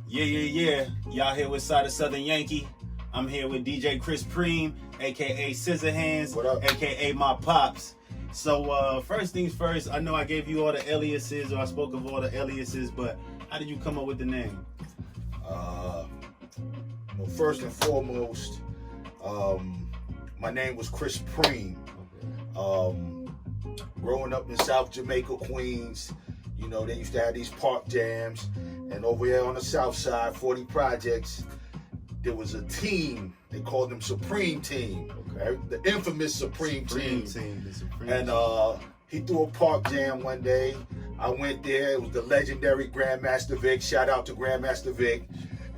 Yeah. Y'all here with Southern Yankee. I'm here with DJ Chris Preme, aka Scissorhands, What up? aka my pops. So first things first, I know I gave you all the aliases, or I spoke of all the aliases, but how did you come up with the name? Well, first and foremost, my name was Chris Preme. Growing up in South Jamaica, Queens, you know, they used to have these park jams. And over here on the South Side, 40 Projects, there was a team. They called them Supreme Team. Okay. The infamous Supreme Team. The Supreme And he threw a park jam one day. I went there. It was the legendary Grandmaster Vic. Shout out to Grandmaster Vic.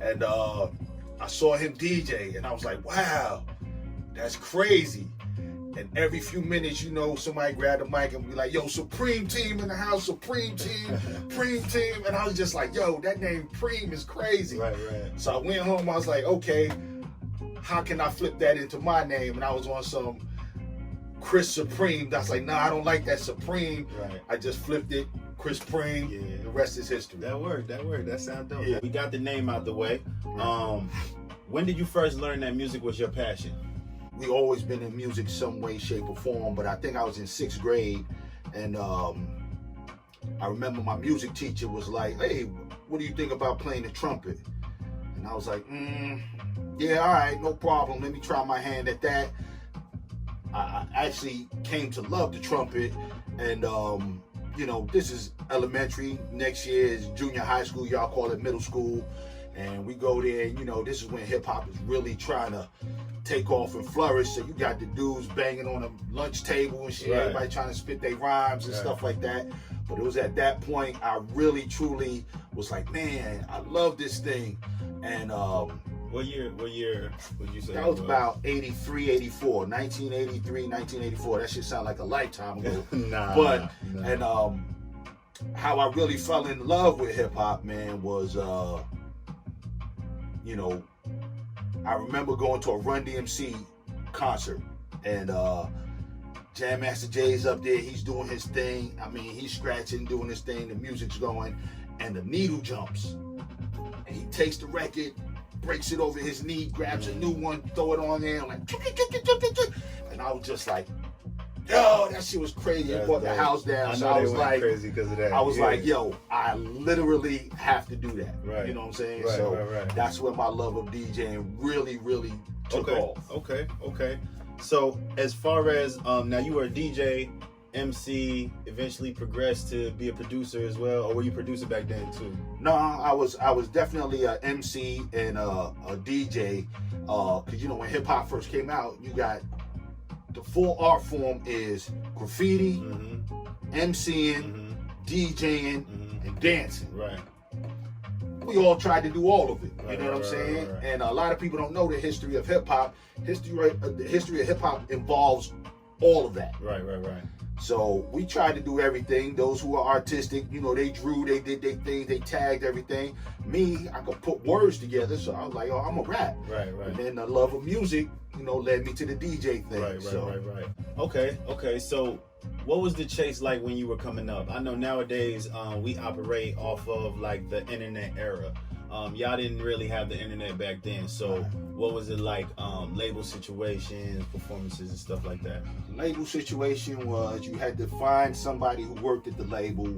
And I saw him DJ, and I was like, wow, that's crazy. And every few minutes, you know, somebody grabbed the mic and be like, yo, Supreme Team in the house, Supreme Team, Preme Team. And I was just like, yo, that name Preme is crazy. Right. So I went home, I was like, okay, how can I flip that into my name? And I was on some Chris Supreme. That's like, nah, I don't like that Supreme. Right. I just flipped it, Chris Preme. Yeah. The rest is history. That worked. That sounds dope. Yeah. We got the name out the way. When did you first learn that music was your passion? We always been in music some way, shape, or form, but I think I was in 6th grade, and I remember my music teacher was like, hey, what do you think about playing the trumpet? And I was like, yeah, all right, no problem. Let me try my hand at that. I actually came to love the trumpet, and you know, this is elementary. Next year is junior high school. Y'all call it middle school. And we go there, and you know, this is when hip hop is really trying to take off and flourish. So you got the dudes banging on the lunch table and shit, Right. Everybody trying to spit their rhymes and Right. stuff like that. But it was at that point I really truly was like, man, I love this thing. And What year would you say? that was about 83, 84, 1983, 1984. That shit sound like a lifetime ago. Nah. And how I really fell in love with hip hop, man, was you know, I remember going to a Run DMC concert, and Jam Master Jay's up there. He's doing his thing. I mean, he's scratching, doing his thing. The music's going, and the needle jumps, and he takes the record, breaks it over his knee, grabs a new one, throw it on there, and like, and I was just like, yo, that shit was crazy. He brought the house down. So I was like, crazy because of that. I was like, yo, I literally have to do that. Right. You know what I'm saying? Right, so right. that's where my love of DJing really took off. Okay. So as far as now, you were a DJ, MC, eventually progressed to be a producer as well, or were you producer back then too? No, I was definitely a MC and a DJ. Cause you know when hip hop first came out, you got the full art form is graffiti, MCing, DJing, and dancing. Right. We all tried to do all of it. You Right, know what I'm right, saying? right. And a lot of people don't know the history of hip hop. The history of hip hop involves all of that. Right. So we tried to do everything. Those who are artistic, you know, they drew, they did their thing, they tagged everything. Me, I could put words together, so I was like, oh, I'm a rap. Right. And then the love of music, you know, led me to the DJ thing. Right. Okay. So what was the chase like when you were coming up? I know nowadays we operate off of like the internet era. Y'all didn't really have the internet back then, so what was it like? Label situations, performances, and stuff like that. Label situation was you had to find somebody who worked at the label,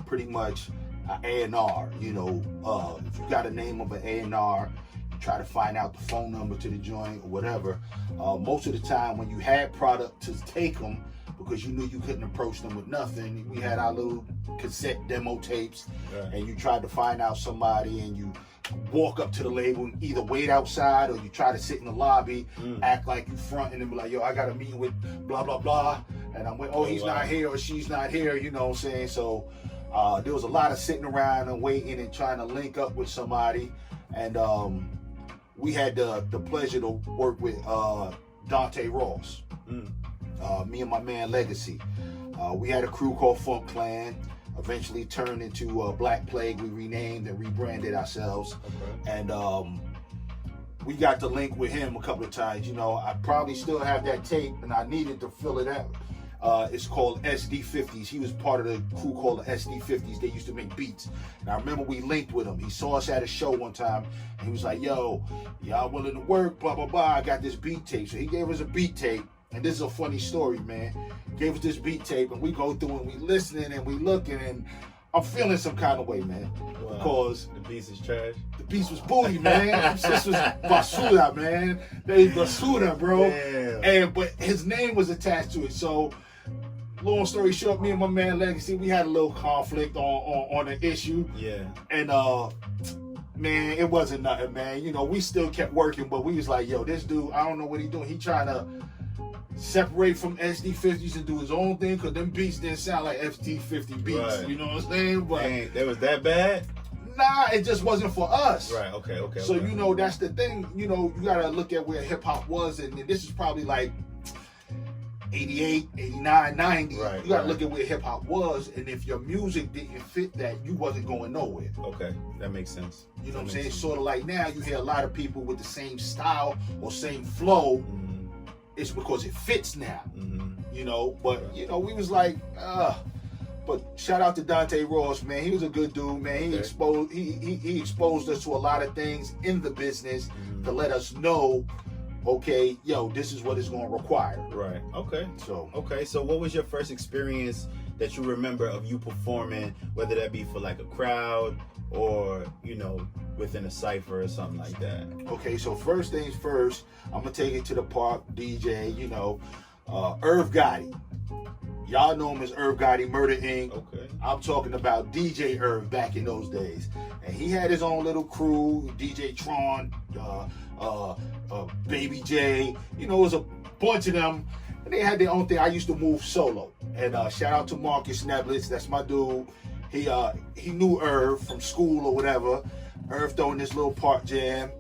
pretty much an A&R. You know, if you got a name of an A&R, you try to find out the phone number to the joint or whatever. Most of the time, when you had product to take them, because you knew you couldn't approach them with nothing, we had our little cassette demo tapes, and you tried to find out somebody, and you walk up to the label and either wait outside or you try to sit in the lobby, act like you front, and then be like, yo, I got a meeting with blah blah blah, and I'm like, oh, he's not here or she's not here, you know what I'm saying? So there was a lot of sitting around and waiting and trying to link up with somebody. And we had the pleasure to work with Dante Ross, me and my man Legacy. We had a crew called Funk Clan, eventually turned into Black Plague. We renamed and rebranded ourselves. And we got to link with him a couple of times. You know, I probably still have that tape, and I needed to fill it out. It's called SD50s. He was part of the crew called the SD50s. They used to make beats. And I remember we linked with him. He saw us at a show one time, and he was like, yo, y'all willing to work, blah, blah, blah. I got this beat tape. So he gave us a beat tape. And this is a funny story, man. Gave us this beat tape, and we go through and we listening and we looking, and I'm feeling some kind of way, man. Wow. Because the beats is trash. the beats was booty, man. This was basura, man. They basura, bro. Damn. But his name was attached to it. So, long story short, me and my man Legacy, we had a little conflict on an issue. Yeah. And man, it wasn't nothing, man. You know, we still kept working, but we was like, yo, this dude, I don't know what he doing. He trying to separate from SD50s and do his own thing, because them beats didn't sound like SD50 beats. Right. You know what I'm saying? But Dang, that was that bad? nah, it just wasn't for us. Right, okay. So, you know, that's the thing. You know, you got to look at where hip hop was, and this is probably like 88, 89, 90. Right, you got to right. look at where hip hop was, and if your music didn't fit that, you wasn't going nowhere. Okay, that makes sense. You know what I'm That saying? makes Sort of like now, you hear a lot of people with the same style or same flow. sense. It's because it fits now. Mm-hmm. You know, but you know, we was like, but shout out to Dante Ross, man. He was a good dude, man. He Okay. exposed he exposed us to a lot of things in the business Mhm. to let us know, okay, yo, this is what it's gonna require. Right, okay. So Okay, so what was your first experience that you remember of you performing, whether that be for like a crowd or, you know, within a cipher or something like that? okay, so first things first, I'm gonna take it to the park, DJ, you know, Irv Gotti. Y'all know him as Irv Gotti, Murder Inc. Okay. I'm talking about DJ Irv back in those days. And he had his own little crew, DJ Tron, Baby J, you know, it was a bunch of them. And they had their own thing. I used to move solo. And shout out to Marcus Neblitz, that's my dude. He knew Irv from school or whatever. Irv throwing this little part jam.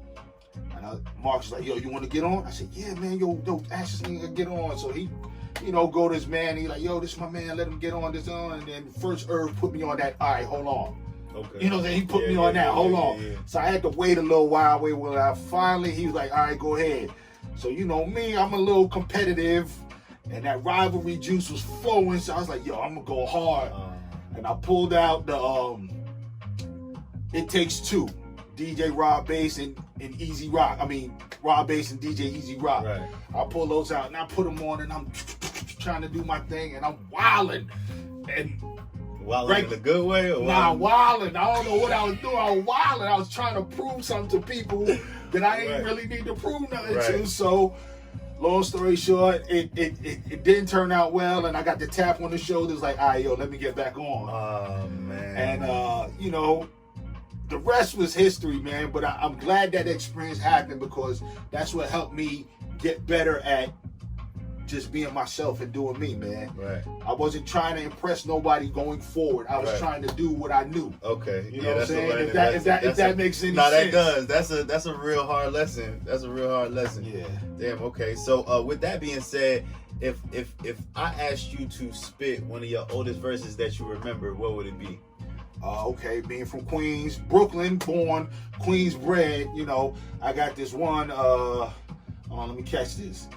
And Marcus was like, yo, you want to get on? I said, yeah, man, yo, ask this nigga to get on. So he, you know, go to his man. He like, yo, this is my man. Let him get on this on. And then first Irv put me on that. All right, hold on. Okay. You know, then he put me on that. Hold on. Yeah. So I had to wait a little while. He was like, all right, go ahead. So, you know me, I'm a little competitive. And that rivalry juice was flowing. So I was like, yo, I'm going to go hard. And I pulled out the It Takes Two. DJ Rob Bass and Easy Rock. I mean, Rob Bass and DJ Easy Rock. Right. I pull those out and I put them on and I'm trying to do my thing and I'm wilding. And Wilding in a good way? Or wilding. I don't know what I was doing. I was wilding. I was trying to prove something to people that I ain't Right. really need to prove nothing Right. to. So, long story short, it didn't turn out well, and I got the tap on the shoulders like, all right, yo, let me get back on. Oh, man. And, you know, the rest was history, man. But I'm glad that experience happened because that's what helped me get better at just being myself and doing me, man. Right. I wasn't trying to impress nobody going forward. I was Right. trying to do what I knew. Okay. You know what I'm that's a saying? learning. If that makes any no, sense. that does. That's a real hard lesson. That's a real hard lesson. Yeah. Damn. Okay. So with that being said, if I asked you to spit one of your oldest verses that you remember, what would it be? Okay, being from Queens, Brooklyn, born, Queens bred, you know, I got this one, hold on, let me catch this.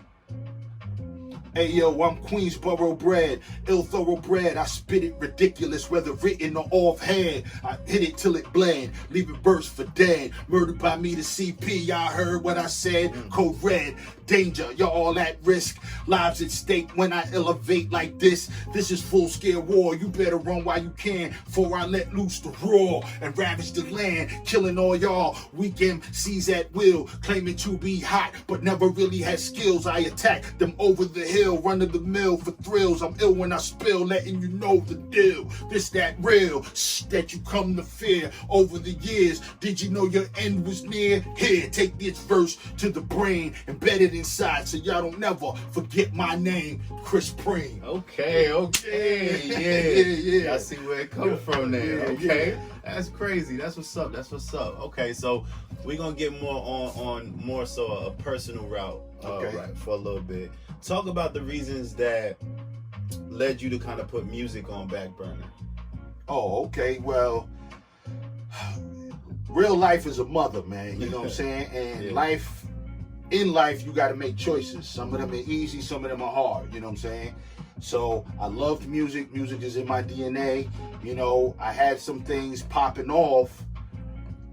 Hey yo, I'm Queensboro bred, ill thoroughbred. I spit it ridiculous, whether written or offhand. I hit it till it bled, leaving burst for dead. Murdered by me to CP, y'all heard what I said. Code red, danger, y'all all at risk. Lives at stake when I elevate like this. This is full scale war. You better run while you can, before I let loose the roar and ravage the land, killing all y'all. Weak MCs at will, claiming to be hot, but never really had skills. I attack them over the hill. Run to the mill for thrills. I'm ill when I spill, letting you know the deal. This that real that you come to fear over the years. Did you know your end was near? Here, take this verse to the brain, embedded inside, so y'all don't never forget my name, Chris Preme. Okay. Yeah. I see where it comes from there. Yeah, Okay. yeah. That's crazy. That's what's up. Okay, so we're gonna get more on more so a personal route, Okay. right, for a little bit. Talk about the reasons that led you to kind of put music on back burner. Oh, okay. Well, real life is a mother, man. You know what I'm saying? And Yeah. in life, you got to make choices. Some of them are easy, some of them are hard. You know what I'm saying? So I loved music. Music is in my DNA. You know, I had some things popping off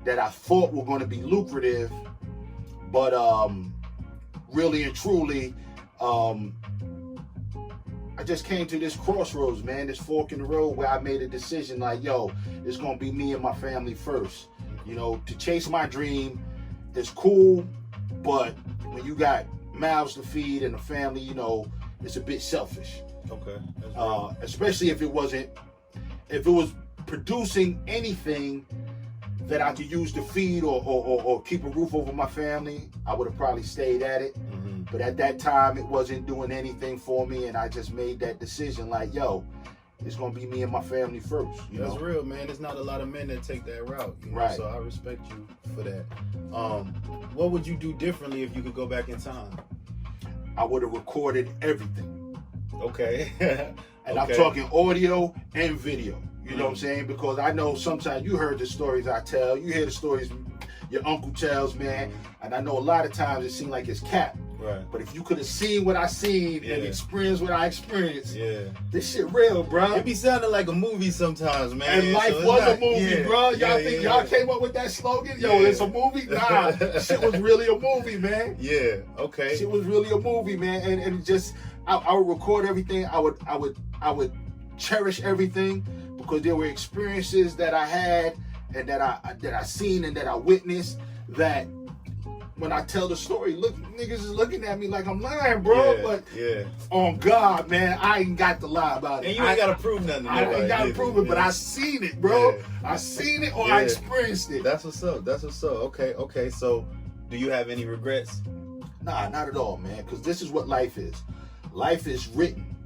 that I thought were going to be lucrative, but really and truly, I just came to this crossroads, man, this fork in the road where I made a decision like, yo, it's going to be me and my family first. You know, to chase my dream is cool, but when you got mouths to feed and a family, you know, it's a bit selfish. Okay. Especially if it was producing anything that I could use to feed or keep a roof over my family, I would have probably stayed at it. Mm-hmm. But at that time, it wasn't doing anything for me, and I just made that decision like, yo, it's gonna be me and my family first. That's real, man. There's not a lot of men that take that route, you know? Right. So I respect you for that. What would you do differently if you could go back in time? I would have recorded everything. Okay. And I'm talking audio and video. You know what I'm saying? Because I know sometimes you heard the stories I tell. You hear the stories your uncle tells, man. And I know a lot of times it seems like it's cap. Right. But if you could have seen what I seen and experienced what I experienced, this shit real, bro. It be sounding like a movie sometimes, man. And life was a movie, bro. Y'all think y'all came up with that slogan? Yo, it's a movie? Nah, shit was really a movie, man. Yeah, okay. Shit was really a movie, man. And it just, I would record everything. I would cherish everything because there were experiences that I had and that I seen and that I witnessed that when I tell the story, look, niggas is looking at me like I'm lying, bro. But on God, man, I ain't got to lie about it. And you ain't got to prove nothing. I ain't got to prove it, but I seen it, bro. I seen it or I experienced it. That's what's up. That's what's up. Okay. So, do you have any regrets? Nah, not at all, man. Because this is what life is. Life is written,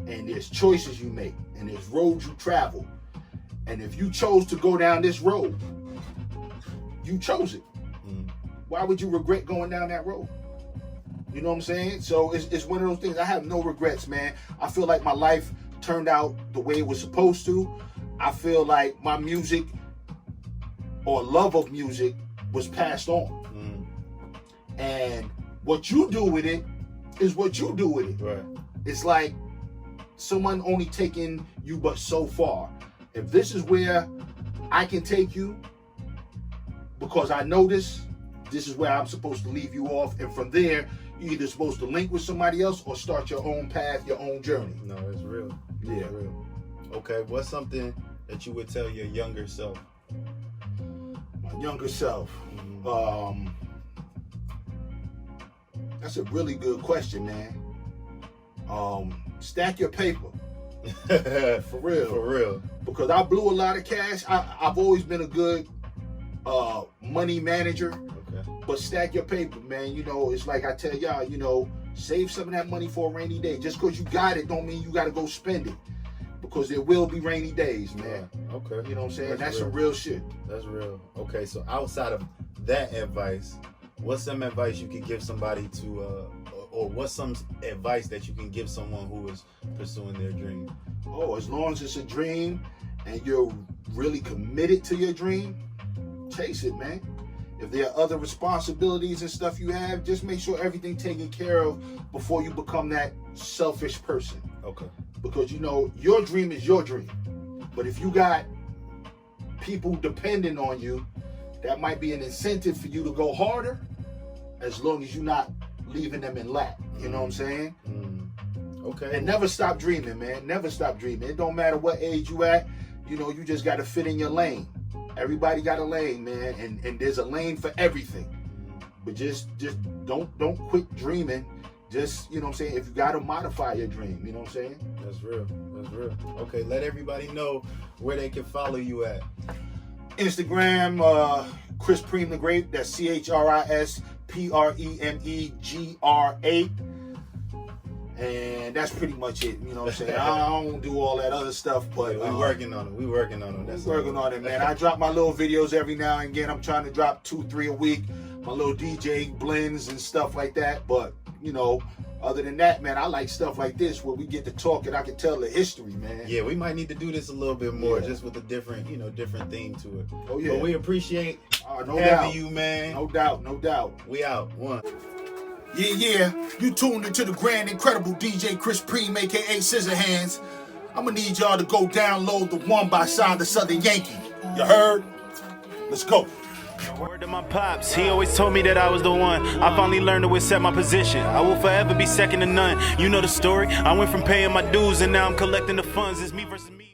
and there's choices you make, and there's roads you travel. And if you chose to go down this road, you chose it. Why would you regret going down that road? You know what I'm saying? So it's one of those things. I have no regrets, man. I feel like my life turned out the way it was supposed to. I feel like my music or love of music was passed on. And what you do with it is what you do with it. Right. It's like someone only taking you but so far. If this is where I can take you because I know this is where I'm supposed to leave you off. And from there, you're either supposed to link with somebody else or start your own path, your own journey. No, it's real. Yeah. It's real. Okay, what's something that you would tell your younger self? My younger self. That's a really good question, man. Stack your paper. For real. For real. Because I blew a lot of cash. I've always been a good money manager. Okay. But stack your paper, man. You know, it's like I tell y'all, you know, save some of that money for a rainy day. Just because you got it don't mean you got to go spend it. Because there will be rainy days, man. Okay. You know what I'm saying? That's some real shit. That's real. Okay, so outside of that advice, what's some advice you could give somebody to, or what's some advice that you can give someone who is pursuing their dream? Oh, as long as it's a dream and you're really committed to your dream, chase it, man. If there are other responsibilities and stuff you have, just make sure everything's taken care of before you become that selfish person. Okay. Because, you know, your dream is your dream. But if you got people depending on you, that might be an incentive for you to go harder as long as you're not leaving them in lack. You know what I'm saying? Okay. And never stop dreaming, man. Never stop dreaming. It don't matter what age you at. You know, you just got to fit in your lane. Everybody got a lane, man. And there's a lane for everything. But just don't quit dreaming. Just, you know what I'm saying, if you got to modify your dream, you know what I'm saying? That's real. That's real. Okay, let everybody know where they can follow you at. Instagram, Chris Preme the Great. That's ChrisPremegr8. And that's pretty much it. You know what I'm saying? I don't do all that other stuff, but we're working on it. We're working on it. We're working on it, man. I drop my little videos every now and again. I'm trying to drop 2-3 a week. My little DJ blends and stuff like that. But, you know, other than that, man, I like stuff like this where we get to talk and I can tell the history, man. Yeah, we might need to do this a little bit more, just with a different, different theme to it. Oh, yeah. But we appreciate no having doubt. you, man. No doubt, no doubt. We out. One. Yeah, you tuned into the grand, incredible DJ Chris Preme, aka Scissorhands. I'm gonna need y'all to go download the One by Side the Southern Yankee. You heard? Let's go. Word to my pops, he always told me that I was the one. I finally learned to accept my position. I will forever be second to none. You know the story. I went from paying my dues and now I'm collecting the funds. It's me versus me.